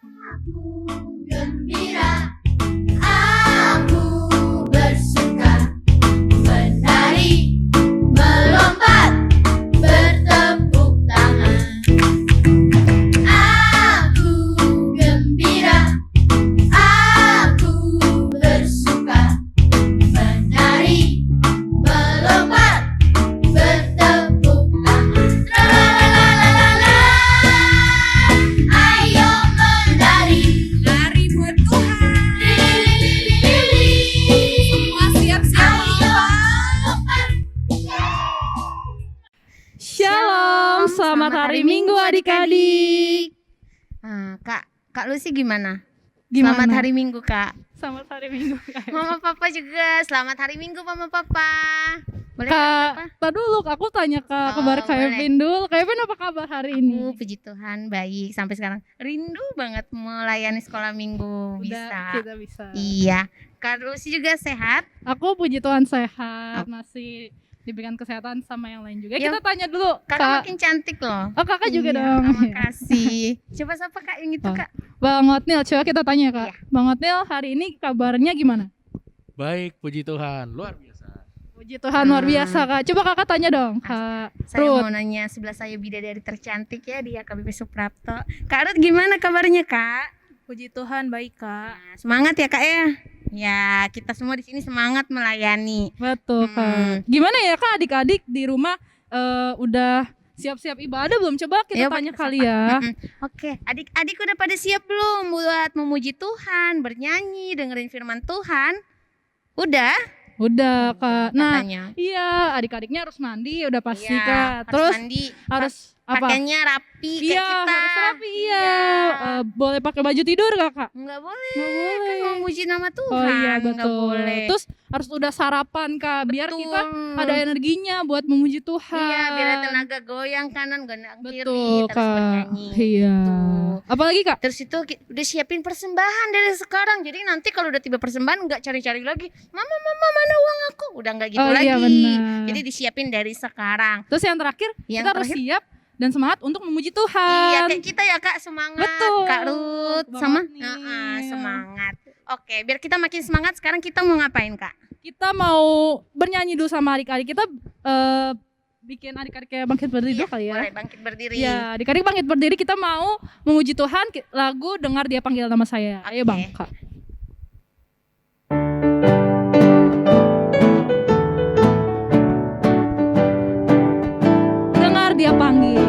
Aku gembira, aku bersuka, menari, melompat, bertepuk tangan. Aku gembira, aku bersuka, menari, melompat, bertepuk tangan. Tralalalala, ayo menari, Lari buat Tuhan. lili. Semua siap-siap Ayo melompat. melompat. Shalom, selamat hari Minggu adik-adik. Kak Lucy gimana? Gimana? Selamat hari Minggu, Kak. Selamat hari Minggu, Kak. Mama Papa juga, selamat hari Minggu Mama Papa. Boleh Kak? Kak, tadi dulu aku tanya Oh, kabar Kak boleh. Evin dulu. Kak Evin apa kabar hari ini? Puji Tuhan baik sampai sekarang. Rindu banget melayani sekolah Minggu. Kita bisa. Iya. Kak Lucy juga sehat? Aku puji Tuhan sehat, masih diberikan kesehatan sama yang lain juga. Ya. Kita tanya dulu, Kakak Kak. makin cantik loh. Oh, Kakak juga Iya, dong. Makasih. Coba siapa Kak yang itu Oh. Kak? Bang Otnil, coba kita tanya, Kak. Iya. Bang Otnil, hari ini kabarnya gimana? Baik, puji Tuhan, luar biasa. Puji Tuhan luar biasa, Kak. Coba Kakak tanya dong, Kak Saya Ruth. mau nanya sebelah saya bidadari tercantik ya di AKBP Suprapto. Kak Ruth gimana kabarnya Kak? Puji Tuhan baik Kak. Nah, semangat ya Kak ya. Ya kita semua di sini semangat melayani. Betul, Kak. Gimana ya, Kak, adik-adik di rumah udah siap-siap ibadah belum? Coba kita Ya, tanya Pak. kali ya. Oke, adik-adik udah pada siap belum buat memuji Tuhan, bernyanyi, dengerin firman Tuhan? Udah? Udah, Kak. Nah, Katanya. iya, adik-adiknya harus mandi, udah pasti, Iya, Kak. harus Terus mandi, harus apa? pakainya rapi kayak Iya, kita. harus rapi, iya. Iya. Boleh pakai baju tidur gak, Kak? Nggak boleh, Nggak boleh. kan mau muji nama Tuhan. Oh iya, Nggak betul. boleh. Terus harus udah sarapan, Kak, biar Betul. kita ada energinya buat memuji Tuhan. Iya, biar ada tenaga goyang kanan, goyang kiri, Betul, terus Kak. bernyanyi. Iya. Gitu. Apalagi, Kak? Terus itu udah siapin persembahan dari sekarang. Jadi nanti kalau udah tiba persembahan nggak cari-cari lagi. Mama mana uang aku? Udah nggak gitu Oh, lagi. iya, benar. Jadi disiapin dari sekarang. Terus yang terakhir, Yang kita harus terakhir? siap dan semangat untuk memuji Iya Tuhan. kayak kita ya Kak, semangat. Betul. Kak Ruth Bang sama Otnil. semangat. Oke, biar kita makin semangat sekarang kita mau ngapain Kak? Kita mau bernyanyi dulu sama adik-adik. Kita bikin adik-adik kayak bangkit berdiri dulu kali ya. Boleh bangkit berdiri. Ya, adik-adik bangkit berdiri, kita mau memuji Tuhan, lagu Dengar Dia Panggil Nama Saya. Ayo, Oke. Bang, Kak. Dengar dia panggil.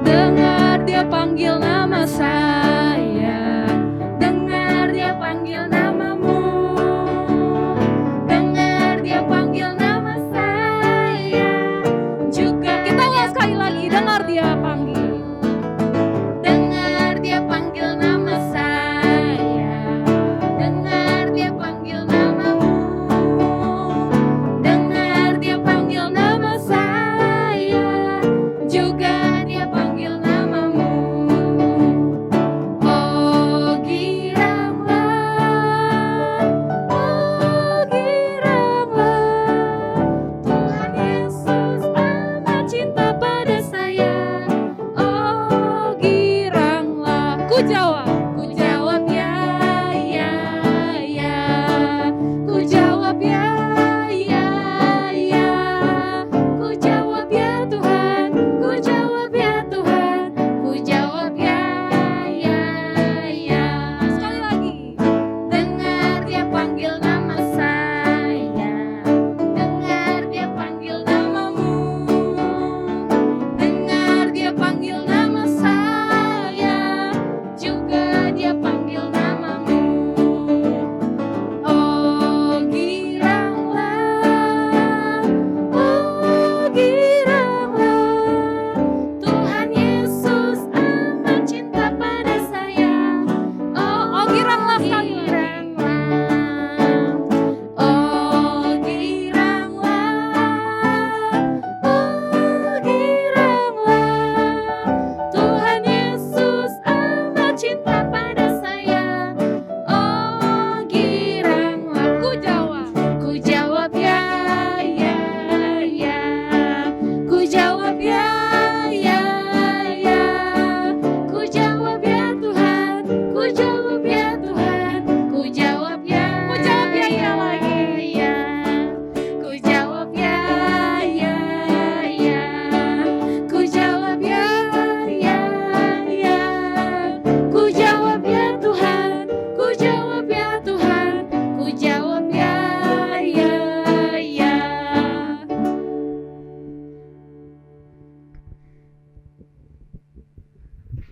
Dengar dia panggil nama saya. Dengar dia panggil namamu. Dengar dia panggil nama saya. Juga kita ulang sekali lagi, dengar dia panggil. Dengar dia panggil nama saya. Dengar dia panggil namamu. Dengar dia panggil nama saya. Juga dia panggil namamu. Oh giranglah, oh giranglah, Tuhan Yesus amat cinta pada saya. Oh giranglah, Ku jawab. ku jawab ya, ku jawab ya, ku jawab ya Tuhan, ku jawab ya Tuhan, ku jawab ya. Sekali lagi. Dengar dia panggil nama saya, dengar dia panggil namamu, dengar dia panggil nama saya, juga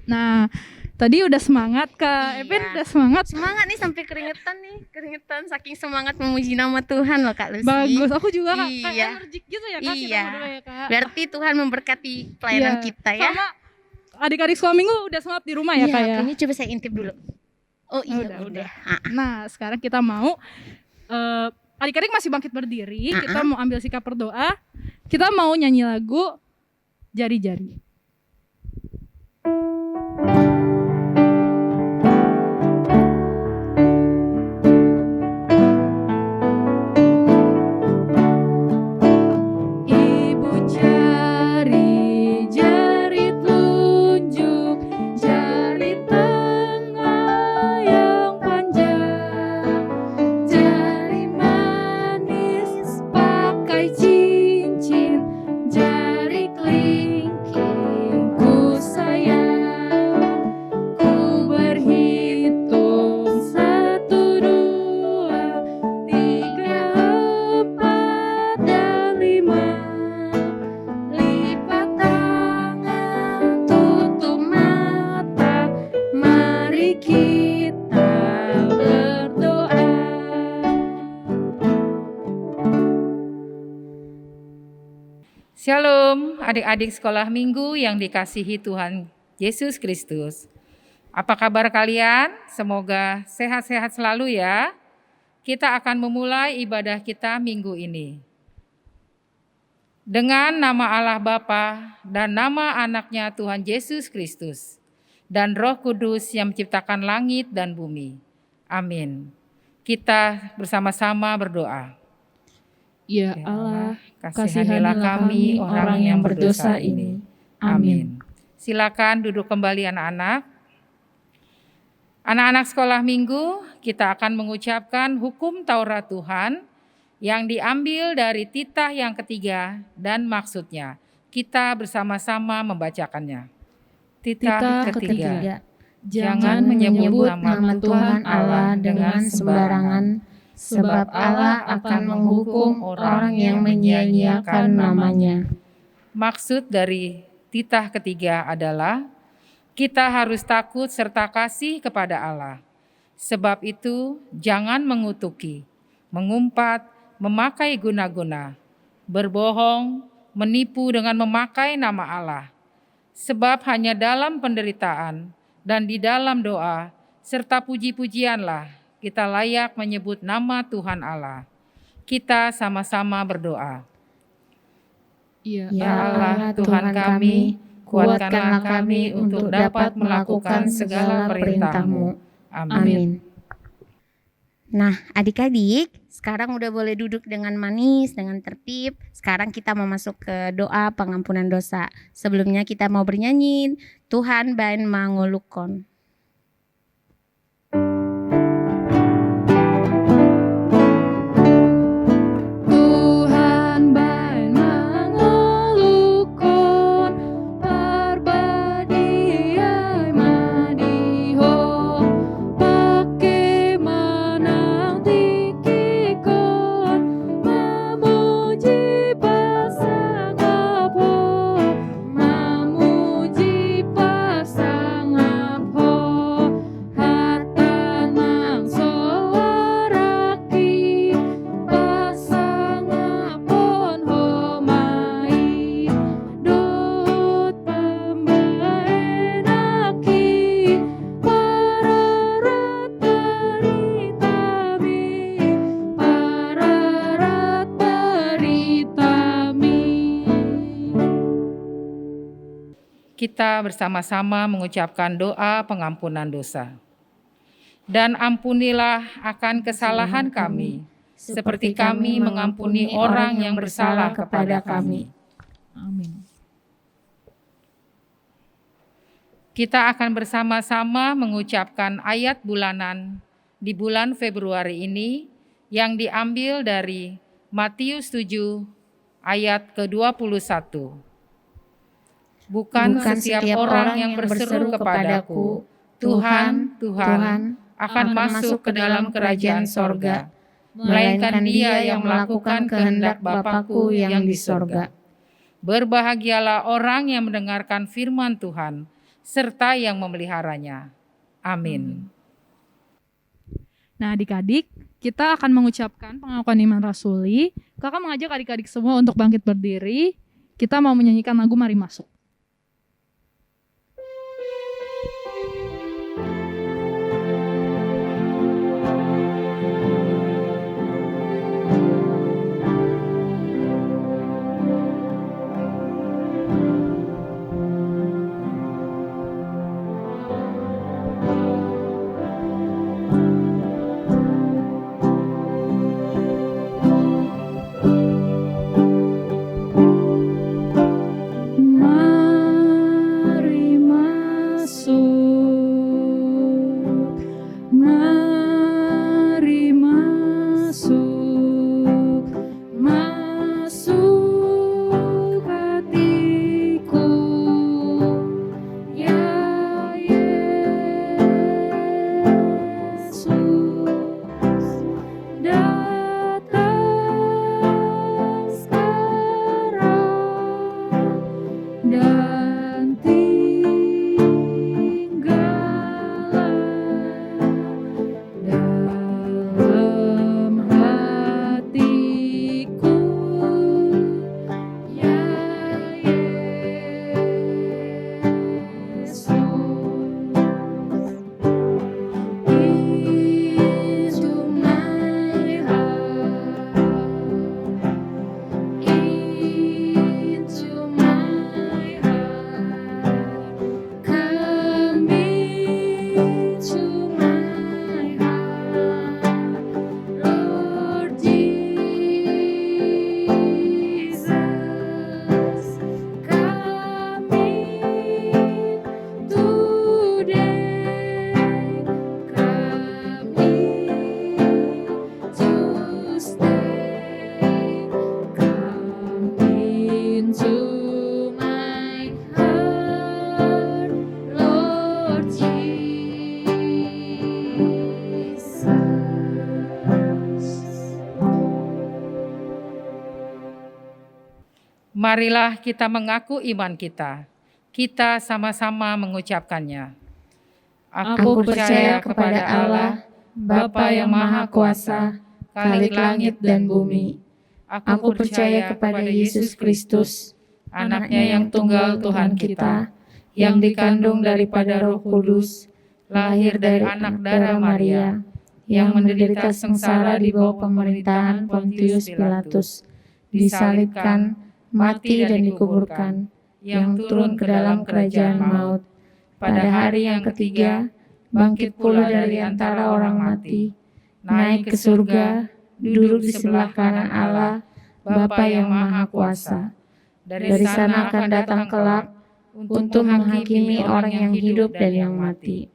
Nah, tadi udah semangat Kak. Iya. Epen udah semangat. Semangat nih sampai keringetan saking semangat memuji nama Tuhan loh Kak Lucy. Bagus. Aku juga Kak, Iya. kayak energik gitu ya Kak, kita Iya. berdua ya Kak. Berarti Tuhan memberkati pelayanan Iya. kita ya. Sama adik-adik sekolah minggu udah semangat di rumah ya Iya, Kak ya. kayaknya coba saya intip dulu. Oh iya udah. Nah, sekarang kita mau adik-adik masih bangkit berdiri, kita mau ambil sikap berdoa. Kita mau nyanyi lagu Jari-jari. Ibu jari telunjuk, jari tengah yang panjang, jari manis pakai cincin, jari kelingking ku sayang. Ku berhitung 1, 2, 3, 4, dan 5. Lipat tangan, tutup mata, mari kita berdoa. Shalom adik-adik sekolah minggu yang dikasihi Tuhan Yesus Kristus. Apa kabar kalian? Semoga sehat-sehat selalu ya. Kita akan memulai ibadah kita minggu ini. Dengan nama Allah Bapa dan nama anaknya Tuhan Yesus Kristus dan Roh Kudus yang menciptakan langit dan bumi. Amin. Kita bersama-sama berdoa. Ya Ya Allah, kasihanilah kami orang yang berdosa ini. Amin. Silakan duduk kembali anak-anak. Anak-anak sekolah minggu, kita akan mengucapkan hukum Taurat Tuhan yang diambil dari titah yang ketiga dan maksudnya. Kita bersama-sama membacakannya. Titah ketiga. Jangan menyebut nama Tuhan Allah dengan sembarangan, sebab Allah akan menghukum orang yang menyia-nyiakan namanya. Maksud dari titah ketiga adalah kita harus takut serta kasih kepada Allah. Sebab itu jangan mengutuki, mengumpat, memakai guna-guna, berbohong, menipu dengan memakai nama Allah. Sebab hanya dalam penderitaan dan di dalam doa serta puji-pujianlah kita layak menyebut nama Tuhan Allah. Kita sama-sama berdoa. Ya Ya Allah Tuhan kami, kuatkanlah kami untuk dapat melakukan segala perintah-Mu. Amin. Nah, adik-adik, sekarang udah boleh duduk dengan manis, dengan tertib. Sekarang kita mau masuk ke doa pengampunan dosa. Sebelumnya kita mau bernyanyi Tuhan bain mangolukon. Tuhan bain mangolukon, parbadiai madiho, pake manang tikikon, memuji pasangapo, memuji pasangapo, hatan mangsowaraki, pasangapon homai, dot pembaenaki, pararat beritami. Kita bersama-sama mengucapkan doa pengampunan dosa. Dan ampunilah akan kesalahan kami, seperti kami mengampuni orang yang bersalah kepada kami. Amin. Kita akan bersama-sama mengucapkan ayat bulanan di bulan Februari ini yang diambil dari Matius 7 ayat ke-21. Bukan setiap orang yang berseru kepadaku, Tuhan, Tuhan, akan masuk ke dalam kerajaan sorga, melainkan dia yang melakukan kehendak Bapa-Ku yang di sorga. Berbahagialah orang yang mendengarkan firman Tuhan, serta yang memeliharanya. Amin. Nah adik-adik, kita akan mengucapkan pengakuan iman rasuli. Kakak mengajak adik-adik semua untuk bangkit berdiri. Kita mau menyanyikan lagu Mari Masuk. Mari masuk, mari masuk, masuk hatiku, ya Yesus, datang sekarang dan tinggallah dalam hatiku, ya Yesus. Into my heart, into my heart, come into my heart, Lord Jesus, come in today, come in to stay, come into my heart, Lord Jesus. Marilah kita mengaku iman kita. Kita sama-sama mengucapkannya. Aku percaya kepada Allah, Bapa yang Maha Kuasa, Khalik langit dan bumi. Aku percaya kepada Yesus Kristus, Anaknya yang tunggal Tuhan kita, yang dikandung daripada Roh Kudus, lahir dari anak darah Maria, yang menderita sengsara di bawah pemerintahan Pontius Pilatus, disalibkan, mati dan dikuburkan, yang turun ke dalam kerajaan maut. Pada hari yang ketiga, bangkit pula dari antara orang mati, naik ke surga, duduk di sebelah kanan Allah, Bapa yang Maha Kuasa. Dari sana akan datang kelak untuk menghakimi orang yang hidup dan yang mati.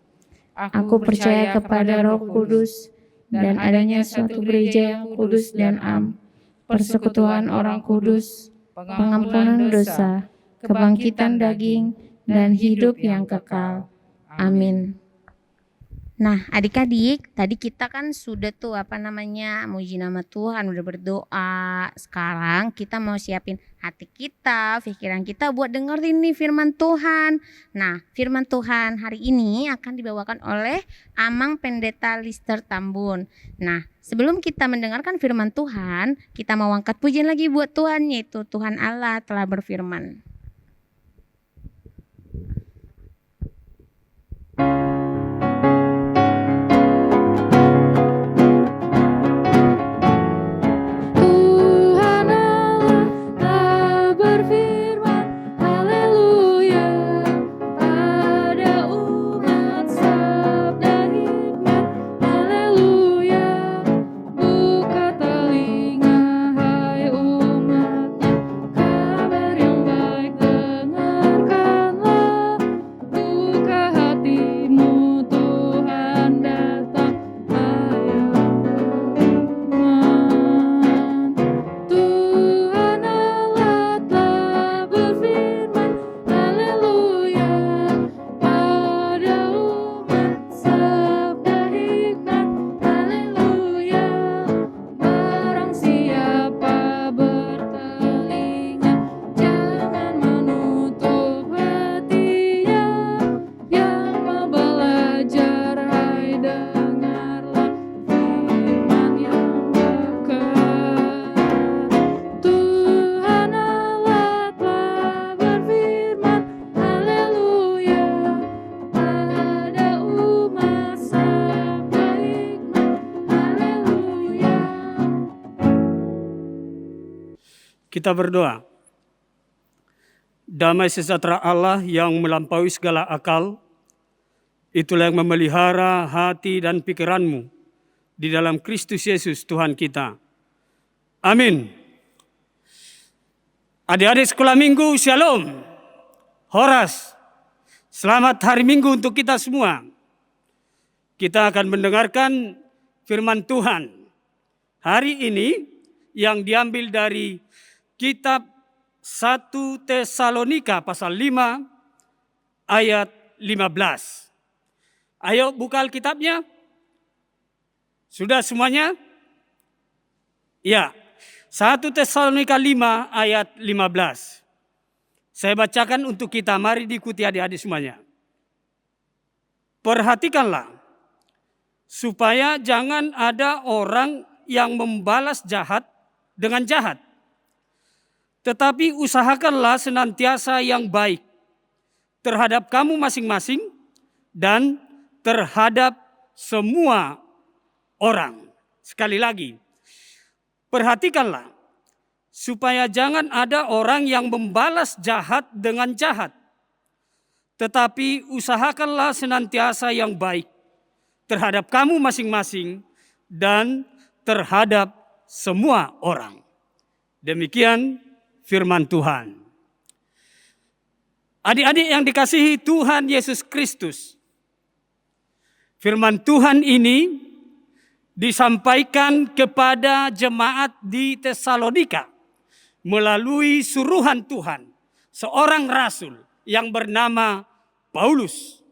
Aku percaya kepada Roh Kudus dan adanya suatu gereja yang kudus dan am, persekutuan orang kudus, pengampunan dosa, kebangkitan daging, dan hidup yang kekal. Amin. Nah, adik-adik, tadi kita kan sudah tuh muji nama Tuhan, udah berdoa. Sekarang kita mau siapin hati kita, pikiran kita buat dengerin nih firman Tuhan. Nah, firman Tuhan hari ini akan dibawakan oleh Amang Pendeta Lister Tambun. Nah, sebelum kita mendengarkan firman Tuhan, kita mau angkat pujian lagi buat Tuhan, yaitu Tuhan Allah telah berfirman. Buka telinga hai umatnya, kabar yang baik Kita berdoa. Damai sejahtera Allah yang melampaui segala akal, itulah yang memelihara hati dan pikiranmu di dalam Kristus Yesus Tuhan kita. Amin. Adik-adik sekolah minggu, shalom. Horas. Selamat hari Minggu untuk kita semua. Kita akan mendengarkan firman Tuhan hari ini yang diambil dari kitab 1 Tesalonika pasal 5 ayat 15. Ayo buka Alkitabnya. Sudah semuanya? Ya. 1 Tesalonika 5 ayat 15. Saya bacakan untuk kita, mari diikuti adik-adik semuanya. Perhatikanlah, supaya jangan ada orang yang membalas jahat dengan jahat. Tetapi usahakanlah senantiasa yang baik terhadap kamu masing-masing dan terhadap semua orang. Sekali lagi, perhatikanlah, supaya jangan ada orang yang membalas jahat dengan jahat. Tetapi usahakanlah senantiasa yang baik terhadap kamu masing-masing dan terhadap semua orang. Demikian firman Tuhan. Adik-adik yang dikasihi Tuhan Yesus Kristus, firman Tuhan ini disampaikan kepada jemaat di Tesalonika melalui suruhan Tuhan, seorang rasul yang bernama Paulus.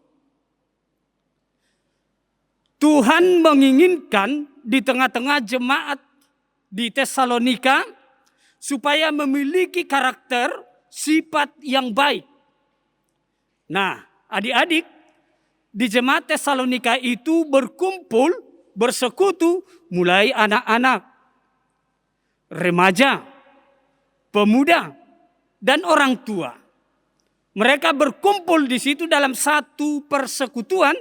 Tuhan menginginkan di tengah-tengah jemaat di Tesalonika supaya memiliki karakter sifat yang baik. Nah, adik-adik, di jemaat Tesalonika itu berkumpul, bersekutu mulai anak-anak, remaja, pemuda, dan orang tua. Mereka berkumpul di situ dalam satu persekutuan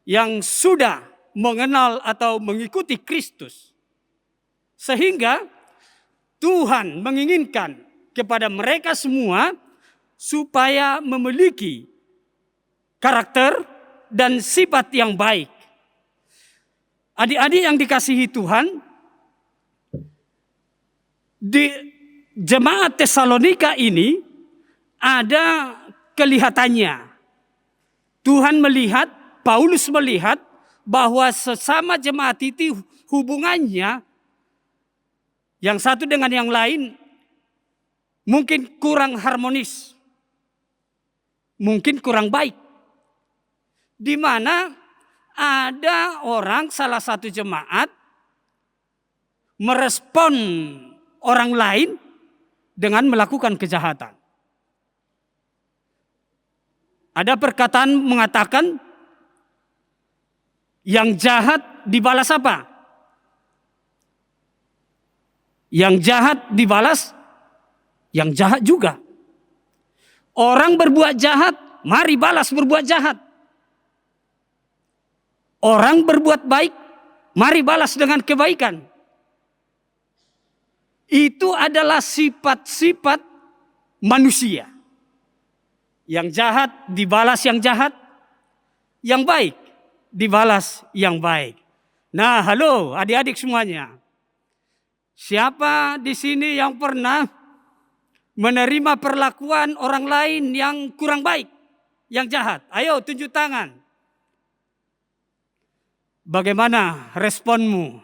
yang sudah mengenal atau mengikuti Kristus. Sehingga Tuhan menginginkan kepada mereka semua supaya memiliki karakter dan sifat yang baik. Adik-adik yang dikasihi Tuhan, di jemaat Tesalonika ini ada kelihatannya. Tuhan melihat, Paulus melihat bahwa sesama jemaat itu hubungannya yang satu dengan yang lain mungkin kurang harmonis, mungkin kurang baik. Di mana ada orang, salah satu jemaat merespon orang lain dengan melakukan kejahatan. Ada perkataan mengatakan yang jahat dibalas apa? Yang jahat dibalas yang jahat juga. Orang berbuat jahat, mari balas berbuat jahat. Orang berbuat baik, mari balas dengan kebaikan. Itu adalah sifat-sifat manusia. Yang jahat dibalas yang jahat, yang baik dibalas yang baik. Nah, halo adik-adik semuanya. Siapa di sini yang pernah menerima perlakuan orang lain yang kurang baik, yang jahat? Ayo tunjuk tangan. Bagaimana responmu?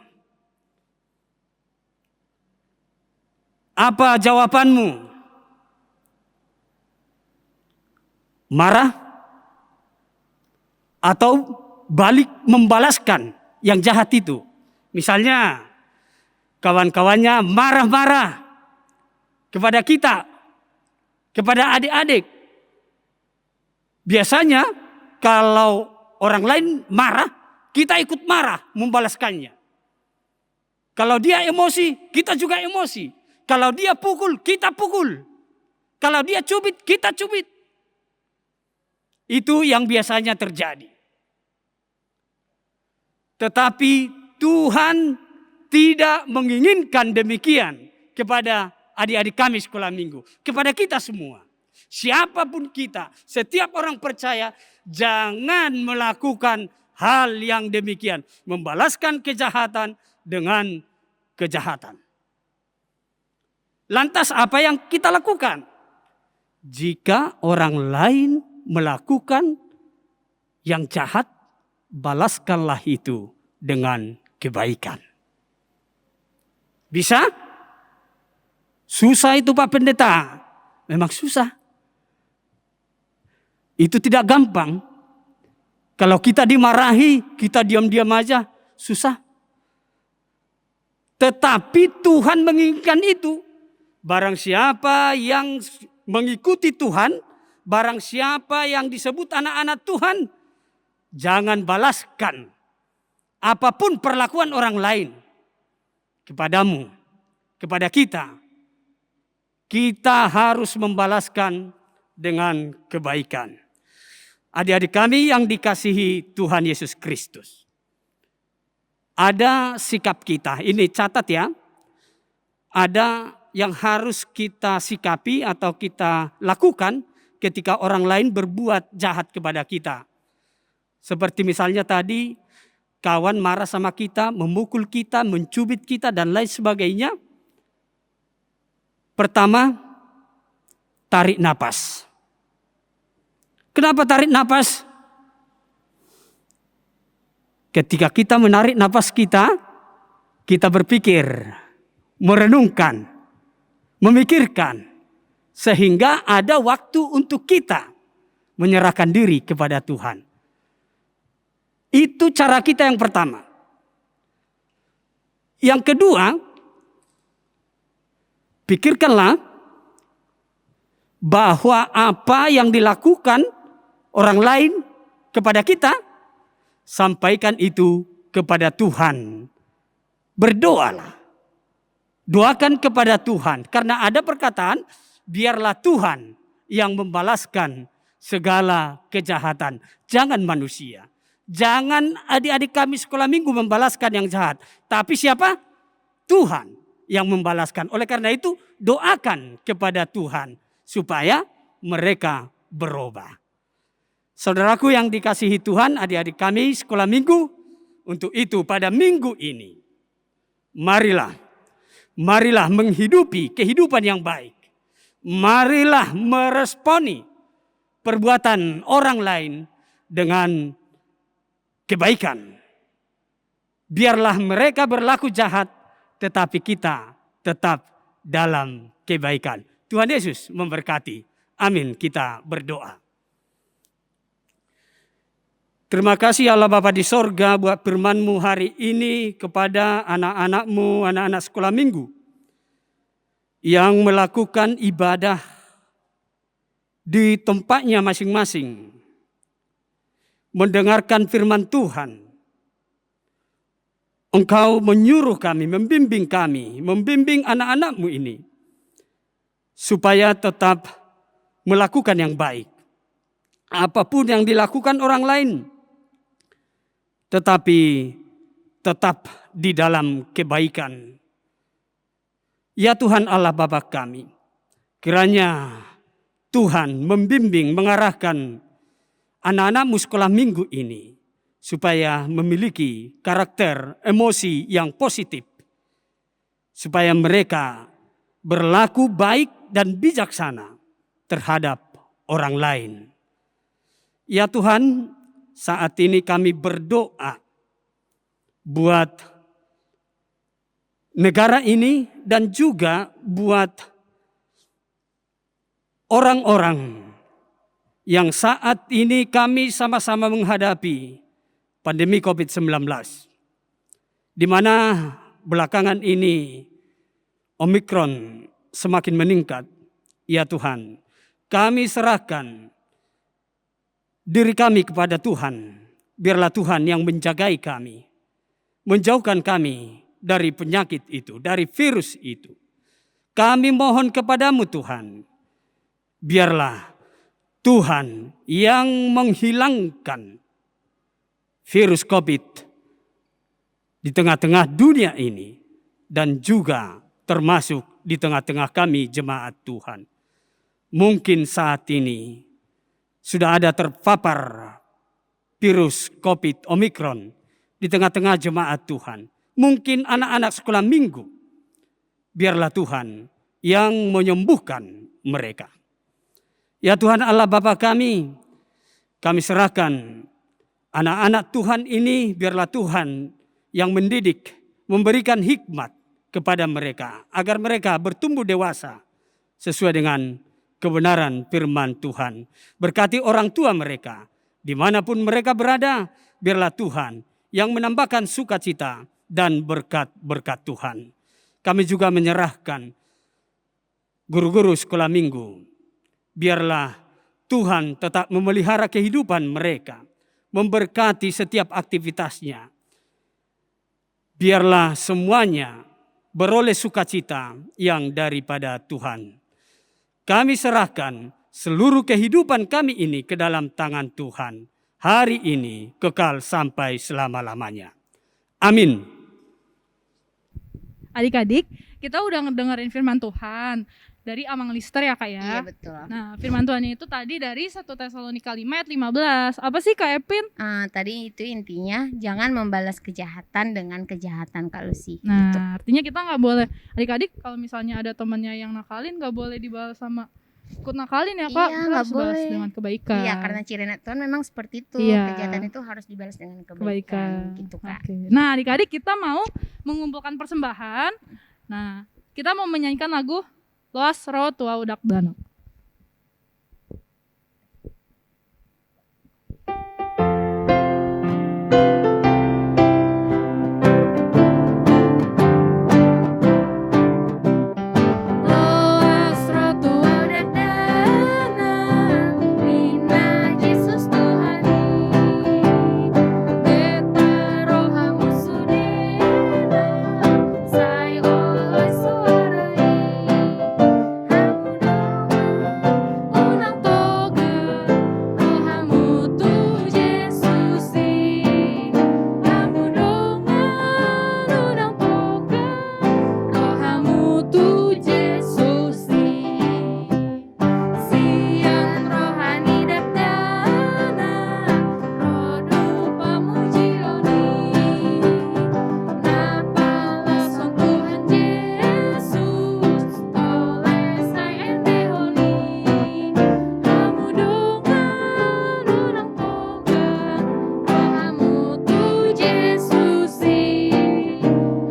Apa jawabanmu? Marah? Atau balik membalaskan yang jahat itu? Misalnya kawan-kawannya marah-marah kepada kita, kepada adik-adik. Biasanya kalau orang lain marah, kita ikut marah membalaskannya. Kalau dia emosi, kita juga emosi. Kalau dia pukul, kita pukul. Kalau dia cubit, kita cubit. Itu yang biasanya terjadi. Tetapi Tuhan tidak menginginkan demikian kepada adik-adik kami sekolah minggu, kepada kita semua. Siapapun kita, setiap orang percaya, jangan melakukan hal yang demikian. Membalaskan kejahatan dengan kejahatan. Lantas apa yang kita lakukan? Jika orang lain melakukan yang jahat, balaskanlah itu dengan kebaikan. Bisa? Susah itu Pak Pendeta. Memang susah. Itu tidak gampang. Kalau kita dimarahi, kita diam-diam aja, susah. Tetapi Tuhan menginginkan itu. Barang siapa yang mengikuti Tuhan, barang siapa yang disebut anak-anak Tuhan, jangan balaskan apapun perlakuan orang lain kepadamu, kepada kita. Kita harus membalaskan dengan kebaikan. Adik-adik kami yang dikasihi Tuhan Yesus Kristus. Ada sikap kita, ini catat ya. Ada yang harus kita sikapi atau kita lakukan ketika orang lain berbuat jahat kepada kita. Seperti misalnya tadi, kawan marah sama kita, memukul kita, mencubit kita dan lain sebagainya. Pertama, tarik napas. Kenapa tarik napas? Ketika kita menarik napas kita berpikir, merenungkan, memikirkan, sehingga ada waktu untuk kita menyerahkan diri kepada Tuhan. Itu cara kita yang pertama. Yang kedua, pikirkanlah bahwa apa yang dilakukan orang lain kepada kita, sampaikan itu kepada Tuhan. Berdoalah. Doakan kepada Tuhan. Karena ada perkataan, biarlah Tuhan yang membalaskan segala kejahatan. Jangan manusia. Jangan adik-adik kami sekolah minggu membalaskan yang jahat. Tapi siapa? Tuhan yang membalaskan. Oleh karena itu, doakan kepada Tuhan supaya mereka berubah. Saudaraku yang dikasihi Tuhan, adik-adik kami sekolah minggu, untuk itu pada minggu ini, marilah menghidupi kehidupan yang baik. Marilah meresponi perbuatan orang lain dengan kebaikan. Biarlah mereka berlaku jahat, tetapi kita tetap dalam kebaikan. Tuhan Yesus memberkati. Amin. Kita berdoa. Terima kasih Allah Bapa di sorga buat firman-Mu hari ini kepada anak-anak-Mu, anak-anak sekolah minggu yang melakukan ibadah di tempatnya masing-masing, mendengarkan firman Tuhan. Engkau menyuruh kami, membimbing anak-anak-Mu ini supaya tetap melakukan yang baik. Apapun yang dilakukan orang lain, tetapi tetap di dalam kebaikan. Ya Tuhan Allah Bapa kami, kiranya Tuhan membimbing, mengarahkan anak-anak-Mu sekolah minggu ini supaya memiliki karakter, emosi yang positif. Supaya mereka berlaku baik dan bijaksana terhadap orang lain. Ya Tuhan, saat ini kami berdoa buat negara ini dan juga buat orang-orang yang saat ini kami sama-sama menghadapi pandemi COVID-19. Di mana belakangan ini Omikron semakin meningkat. Ya Tuhan, kami serahkan diri kami kepada Tuhan. Biarlah Tuhan yang menjagai kami, menjauhkan kami dari penyakit itu, dari virus itu. Kami mohon kepadamu Tuhan, biarlah Tuhan yang menghilangkan virus COVID di tengah-tengah dunia ini dan juga termasuk di tengah-tengah kami jemaat Tuhan. Mungkin saat ini sudah ada terpapar virus COVID Omikron di tengah-tengah jemaat Tuhan. Mungkin anak-anak sekolah minggu. Biarlah Tuhan yang menyembuhkan mereka. Ya Tuhan Allah Bapa kami serahkan anak-anak Tuhan ini, biarlah Tuhan yang mendidik, memberikan hikmat kepada mereka, agar mereka bertumbuh dewasa sesuai dengan kebenaran firman Tuhan. Berkati orang tua mereka, dimanapun mereka berada, biarlah Tuhan yang menambahkan sukacita dan berkat-berkat Tuhan. Kami juga menyerahkan guru-guru sekolah minggu. Biarlah Tuhan tetap memelihara kehidupan mereka, memberkati setiap aktivitasnya. Biarlah semuanya beroleh sukacita yang daripada Tuhan. Kami serahkan seluruh kehidupan kami ini ke dalam tangan Tuhan. Hari ini kekal sampai selama-lamanya. Amin. Adik-adik, kita udah ngedengerin firman Tuhan dari Amang Lister ya Kak ya. Iya betul. Nah, firman Tuhannya itu tadi dari 1 Tesalonika 5 ayat 15. Apa sih Kak Epin? Tadi itu intinya jangan membalas kejahatan dengan kejahatan Kak Lucy. Gitu. Nah, artinya kita nggak boleh, adik-adik kalau misalnya ada temannya yang nakalin nggak boleh dibalas sama ikut nakalin ya Kak. Iya, Kita nggak harus balas boleh. dengan kebaikan. Iya, karena ciri anak Tuhan memang seperti itu. Iya. Kejahatan itu harus dibalas dengan kebaikan. Kebaikan. Gitu Kak. Oke. Nah, adik-adik kita mau mengumpulkan persembahan. Nah, kita mau menyanyikan lagu Loas Ro Tua Udak Dano. Loas Ro Tua Udak Dano, Rina Yesus Tuhani, Beta Rohamu Sudena, Sai oleh suarai, Unang toga, Rohamu tu Yesusi, Hamudongan unang toga, Rohamu tu Yesusi, Sian rohani dakdana, Rodu pamujioni, Napalas on Tuhan Yesus, Toleh sai endehoni, Hamudongan unang toga, Rohamu tu Yesusi,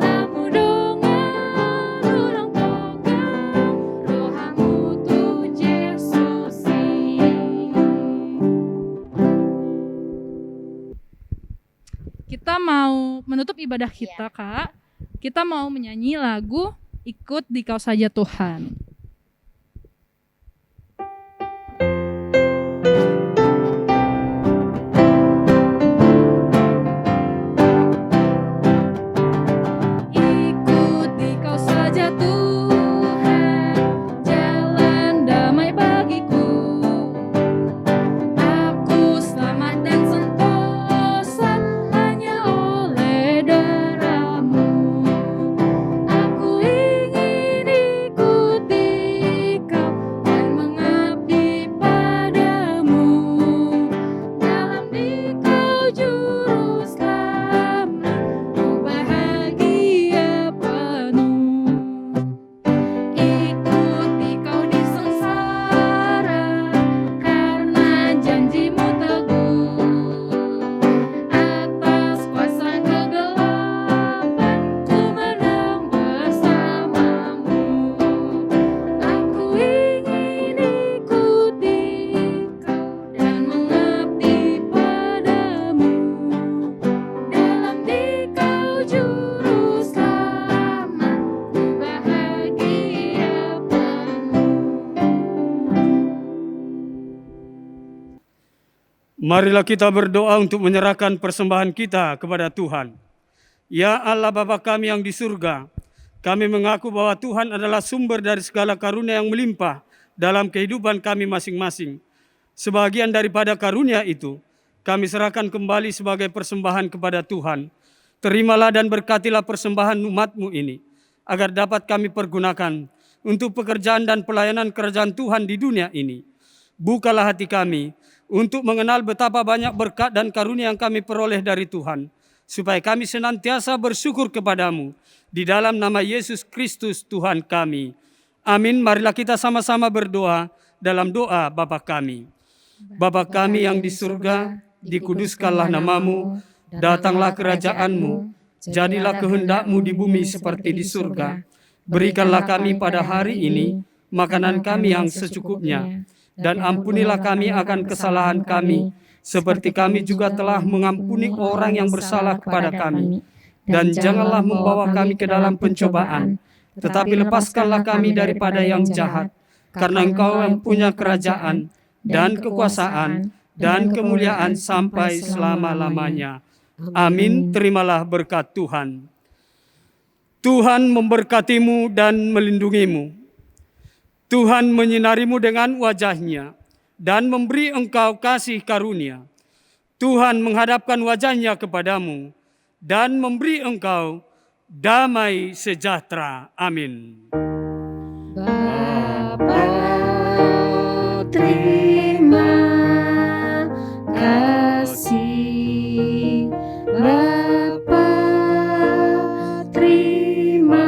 Hamudongan unang toga, Rohamu tu Yesusi. Kita mau menutup ibadah kita Kak. Kita mau menyanyi lagu Ikut Dikau Saja Tuhan. Ikut Dikau saja Tuhan, jalan damai bagiku. Aku selamat dan sentosa hanya oleh darah-Mu. Aku ingin ikuti Kau dan mengabdi padamu. Dalam Dikau juru selamat, ku bahagia penuh. Ikuti Kau di sengsara, karena janji-Mu teguh. Atas kuasa kegelapan, ku menang bersama-Mu. Aku ingin ikuti Kau dan mengabdi padamu. Dalam Dikau juru selamat, ku bahagia penuh. Marilah kita berdoa untuk menyerahkan persembahan kita kepada Tuhan. Ya Allah Bapa kami yang di surga, kami mengaku bahwa Tuhan adalah sumber dari segala karunia yang melimpah dalam kehidupan kami masing-masing. Sebagian daripada karunia itu, kami serahkan kembali sebagai persembahan kepada Tuhan. Terimalah dan berkatilah persembahan umat-Mu ini, agar dapat kami pergunakan untuk pekerjaan dan pelayanan kerajaan Tuhan di dunia ini. Bukalah hati kami untuk mengenal betapa banyak berkat dan karunia yang kami peroleh dari Tuhan, supaya kami senantiasa bersyukur kepadamu di dalam nama Yesus Kristus Tuhan kami. Amin. Marilah kita sama-sama berdoa dalam doa Bapa kami. Bapa kami yang di surga, dikuduskanlah namamu, datanglah kerajaanmu, jadilah kehendak-Mu di bumi seperti di surga. Berikanlah kami pada hari ini makanan kami yang secukupnya, dan ampunilah kami akan kesalahan kami, seperti kami juga telah mengampuni orang yang bersalah kepada kami. Dan janganlah membawa kami ke dalam pencobaan, tetapi lepaskanlah kami daripada yang jahat, karena Engkau yang punya kerajaan dan kekuasaan dan kemuliaan sampai selama-lamanya. Amin. Terimalah berkat Tuhan. Tuhan memberkatimu dan melindungimu. Tuhan menyinarimu dengan wajah-Nya dan memberi engkau kasih karunia. Tuhan menghadapkan wajah-Nya kepadamu dan memberi engkau damai sejahtera. Amin. Bapa, terima kasih. Bapa, terima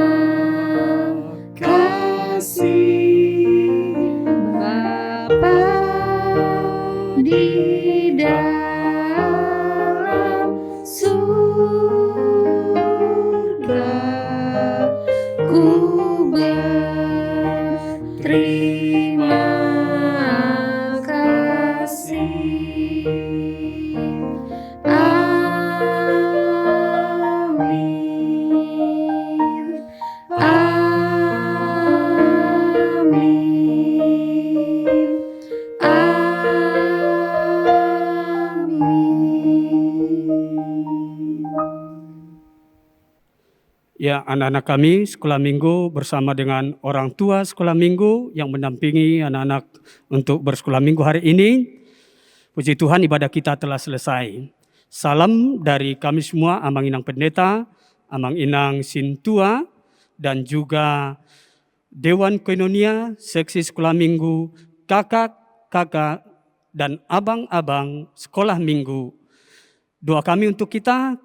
kasih. Bapa di dalam surga, ku berterima kasih. Amin. Amin. Amin. Ya, anak-anak kami sekolah minggu bersama dengan orang tua sekolah minggu yang mendampingi anak-anak untuk bersekolah minggu hari ini. Puji Tuhan, ibadah kita telah selesai. Salam dari kami semua, Amang Inang Pendeta, Amang Inang Sintua, dan juga Dewan Koinonia, Seksi Sekolah Minggu, kakak-kakak, dan abang-abang sekolah minggu. Doa kami untuk kita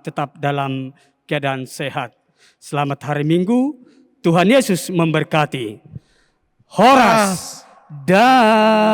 tetap dalam keadaan sehat. Selamat hari Minggu, Tuhan Yesus memberkati. Horas dan